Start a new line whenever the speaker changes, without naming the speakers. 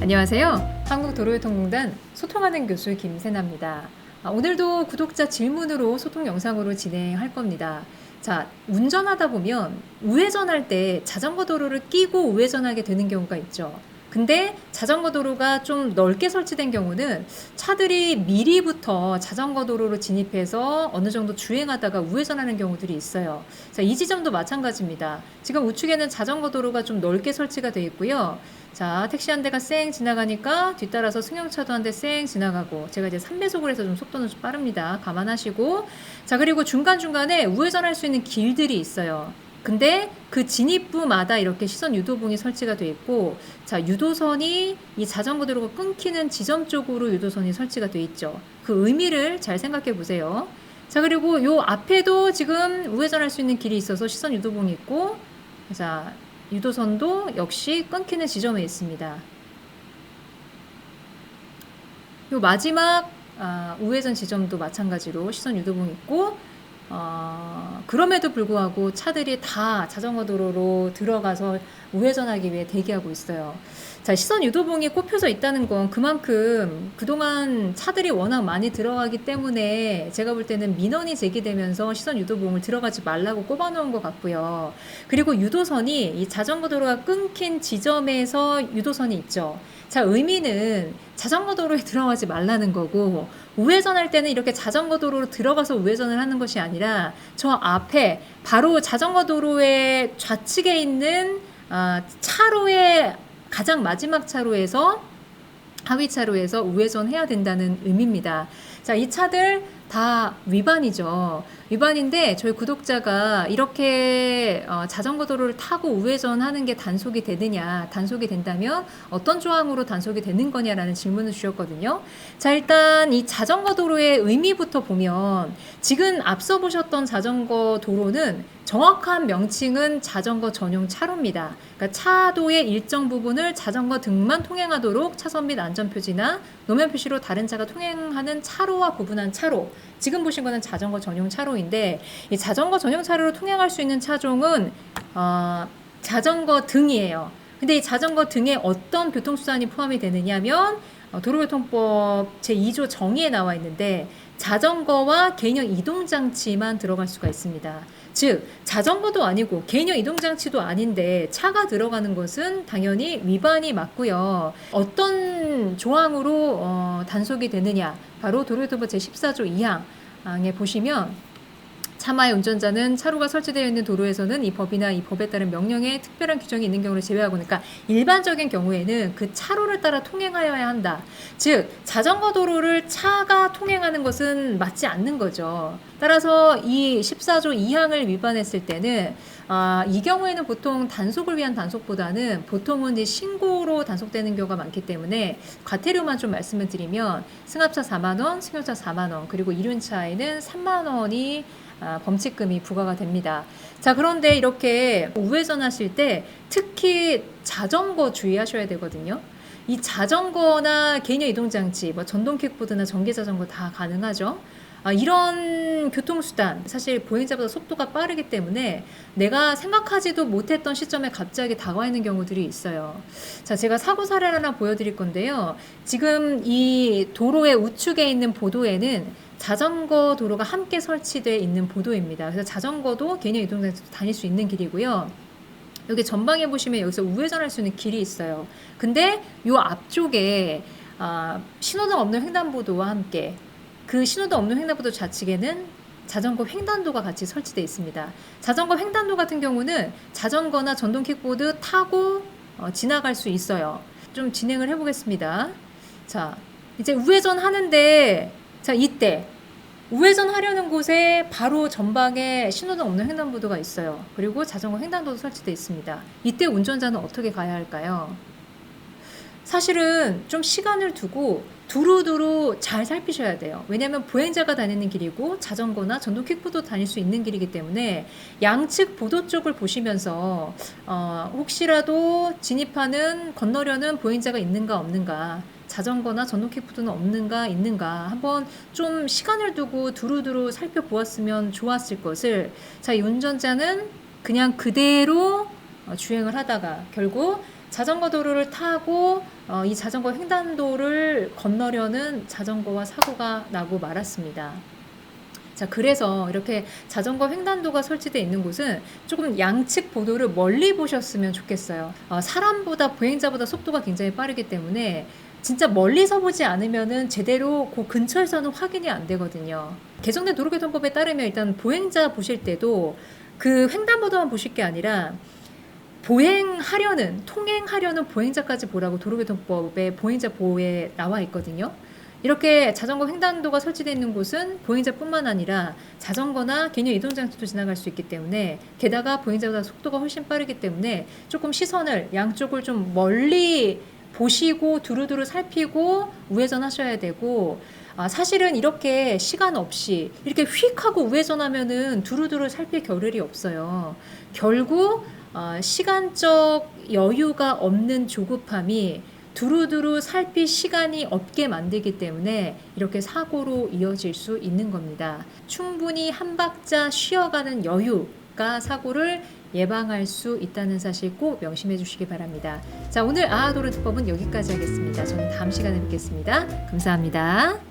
안녕하세요. 한국도로교통공단 소통하는 교수 김세나입니다. 오늘도 구독자 질문으로 소통 영상으로 진행할 겁니다. 자, 운전하다 보면 우회전할 때 자전거 도로를 끼고 우회전하게 되는 경우가 있죠. 근데 자전거 도로가 좀 넓게 설치된 경우는 차들이 미리부터 자전거 도로로 진입해서 어느 정도 주행하다가 우회전하는 경우들이 있어요. 자, 이 지점도 마찬가지입니다. 지금 우측에는 자전거 도로가 좀 넓게 설치가 되어 있고요. 자, 택시 한 대가 쌩 지나가니까 뒤따라서 승용차도 한 대 쌩 지나가고, 제가 이제 3배속으로 해서 좀 속도는 좀 빠릅니다. 감안하시고. 자, 그리고 중간중간에 우회전할 수 있는 길들이 있어요. 근데 그 진입부마다 이렇게 시선 유도봉이 설치가 되어 있고, 자, 유도선이 이 자전거 도로가 끊기는 지점 쪽으로 유도선이 설치가 되어 있죠. 그 의미를 잘 생각해 보세요. 자, 그리고 요 앞에도 지금 우회전할 수 있는 길이 있어서 시선 유도봉이 있고, 자, 유도선도 역시 끊기는 지점에 있습니다. 요 마지막 우회전 지점도 마찬가지로 시선 유도봉이 있고, 그럼에도 불구하고 차들이 다 자전거 도로로 들어가서 우회전하기 위해 대기하고 있어요. 자, 시선 유도봉이 꼽혀져 있다는 건 그만큼 그동안 차들이 워낙 많이 들어가기 때문에 제가 볼 때는 민원이 제기되면서 시선 유도봉을 들어가지 말라고 꼽아놓은 것 같고요. 그리고 유도선이 이 자전거 도로가 끊긴 지점에서 유도선이 있죠. 자, 의미는 자전거 도로에 들어가지 말라는 거고, 우회전할 때는 이렇게 자전거 도로로 들어가서 우회전을 하는 것이 아니라 저 앞에 바로 자전거 도로의 좌측에 있는 차로의 가장 마지막 차로에서, 하위 차로에서 우회전해야 된다는 의미입니다. 자, 이 차들 다 위반이죠. 위반인데 저희 구독자가 이렇게 자전거 도로를 타고 우회전하는 게 단속이 되느냐, 단속이 된다면 어떤 조항으로 단속이 되는 거냐라는 질문을 주셨거든요. 자, 일단 이 자전거 도로의 의미부터 보면, 지금 앞서 보셨던 자전거 도로는 정확한 명칭은 자전거 전용 차로입니다. 그러니까 차도의 일정 부분을 자전거 등만 통행하도록 차선 및 안전표지나 노면 표시로 다른 차가 통행하는 차로와 구분한 차로. 지금 보신 거는 자전거 전용 차로인데, 이 자전거 전용 차로로 통행할 수 있는 차종은 자전거 등이에요. 근데 이 자전거 등에 어떤 교통수단이 포함이 되느냐면 도로교통법 제2조 정의에 나와 있는데, 자전거와 개인형 이동장치만 들어갈 수가 있습니다. 즉, 자전거도 아니고 개인형 이동장치도 아닌데 차가 들어가는 것은 당연히 위반이 맞고요. 어떤 조항으로 단속이 되느냐, 바로 도로교통법 제14조 2항에 보시면, 차마의 운전자는 차로가 설치되어 있는 도로에서는 이 법이나 이 법에 따른 명령에 특별한 규정이 있는 경우를 제외하고, 그러니까 일반적인 경우에는 그 차로를 따라 통행하여야 한다. 즉, 자전거 도로를 차가 통행하는 것은 맞지 않는 거죠. 따라서 이 14조 2항을 위반했을 때는 이 경우에는 보통 단속을 위한 단속보다는 보통은 이제 신고로 단속되는 경우가 많기 때문에 과태료만 좀 말씀을 드리면, 승합차 4만 원, 승용차 4만 원, 그리고 이륜차에는 3만 원이 범칙금이 부과가 됩니다. 자, 그런데 이렇게 우회전 하실 때 특히 자전거 주의하셔야 되거든요. 이 자전거나 개인형 이동장치, 뭐 전동 킥보드나 전기 자전거 다 가능하죠. 이런 교통수단, 사실 보행자보다 속도가 빠르기 때문에 내가 생각하지도 못했던 시점에 갑자기 다가와 있는 경우들이 있어요. 자, 제가 사고 사례를 하나 보여드릴 건데요. 지금 이 도로의 우측에 있는 보도에는 자전거 도로가 함께 설치되어 있는 보도입니다. 그래서 자전거도 개인형 이동장치도 다닐 수 있는 길이고요. 여기 전방에 보시면 여기서 우회전할 수 있는 길이 있어요. 근데 이 앞쪽에 신호등 없는 횡단보도와 함께, 그 신호등 없는 횡단보도 좌측에는 자전거 횡단도가 같이 설치되어 있습니다. 자전거 횡단도 같은 경우는 자전거나 전동 킥보드 타고 지나갈 수 있어요. 좀 진행을 해보겠습니다. 자, 이제 우회전 하는데, 자, 이때 우회전 하려는 곳에 바로 전방에 신호등 없는 횡단보도가 있어요. 그리고 자전거 횡단도도 설치되어 있습니다. 이때 운전자는 어떻게 가야 할까요? 사실은 좀 시간을 두고 두루두루 잘 살피셔야 돼요. 왜냐하면 보행자가 다니는 길이고 자전거나 전동 킥보드 다닐 수 있는 길이기 때문에 양측 보도 쪽을 보시면서 혹시라도 진입하는, 건너려는 보행자가 있는가 없는가, 자전거나 전동 킥보드는 없는가 있는가 한번 좀 시간을 두고 두루두루 살펴보았으면 좋았을 것을, 자, 이 운전자는 그냥 그대로 주행을 하다가 결국 자전거 도로를 타고 이 자전거 횡단도를 건너려는 자전거와 사고가 나고 말았습니다. 자, 그래서 이렇게 자전거 횡단도가 설치되어 있는 곳은 조금 양측 보도를 멀리 보셨으면 좋겠어요. 사람보다 보행자보다 속도가 굉장히 빠르기 때문에 진짜 멀리서 보지 않으면은 제대로 그 근처에서는 확인이 안 되거든요. 개정된 도로교통법에 따르면 일단 보행자 보실 때도 그 횡단보도만 보실 게 아니라 통행하려는 보행자까지 보라고 도로교통법에 보행자 보호에 나와 있거든요. 이렇게 자전거 횡단도가 설치되어 있는 곳은 보행자뿐만 아니라 자전거나 개념 이동장치도 지나갈 수 있기 때문에, 게다가 보행자보다 속도가 훨씬 빠르기 때문에 조금 시선을 양쪽을 좀 멀리 보시고 두루두루 살피고 우회전 하셔야 되고, 사실은 이렇게 시간 없이 이렇게 휙 하고 우회전하면은 두루두루 살필 겨를이 없어요. 결국 시간적 여유가 없는 조급함이 두루두루 살필 시간이 없게 만들기 때문에 이렇게 사고로 이어질 수 있는 겁니다. 충분히 한 박자 쉬어가는 여유가 사고를 예방할 수 있다는 사실 꼭 명심해 주시기 바랍니다. 자, 오늘 아하도로특법은 여기까지 하겠습니다. 저는 다음 시간에 뵙겠습니다. 감사합니다.